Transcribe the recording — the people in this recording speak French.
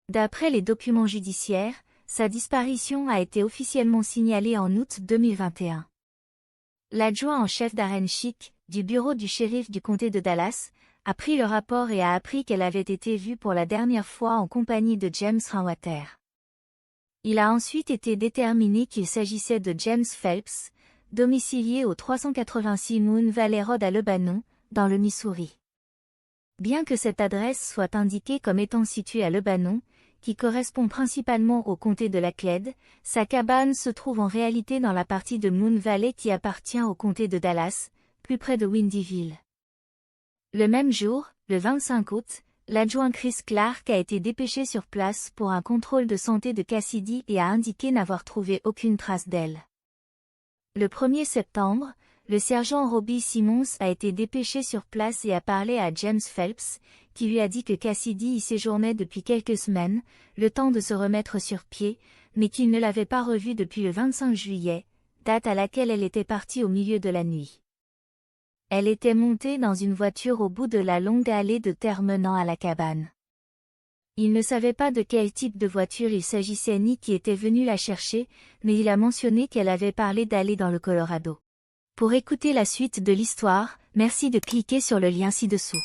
D'après les documents judiciaires, sa disparition a été officiellement signalée en août 2021. L'adjoint en chef Darren Schick, du bureau du shérif du comté de Dallas, a pris le rapport et a appris qu'elle avait été vue pour la dernière fois en compagnie de James Rainwater. Il a ensuite été déterminé qu'il s'agissait de James Phelps, domicilié au 386 Moon Valley Road à Lebanon, dans le Missouri. Bien que cette adresse soit indiquée comme étant située à Lebanon, qui correspond principalement au comté de Laclede, sa cabane se trouve en réalité dans la partie de Moon Valley qui appartient au comté de Dallas, plus près de Windyville. Le même jour, le 25 août, l'adjoint Chris Clark a été dépêché sur place pour un contrôle de santé de Cassidy et a indiqué n'avoir trouvé aucune trace d'elle. Le 1er septembre, le sergent Robbie Simmons a été dépêché sur place et a parlé à James Phelps, qui lui a dit que Cassidy y séjournait depuis quelques semaines, le temps de se remettre sur pied, mais qu'il ne l'avait pas revue depuis le 25 juillet, date à laquelle elle était partie au milieu de la nuit. Elle était montée dans une voiture au bout de la longue allée de terre menant à la cabane. Il ne savait pas de quel type de voiture il s'agissait ni qui était venu la chercher, mais il a mentionné qu'elle avait parlé d'aller dans le Colorado. Pour écouter la suite de l'histoire, merci de cliquer sur le lien ci-dessous.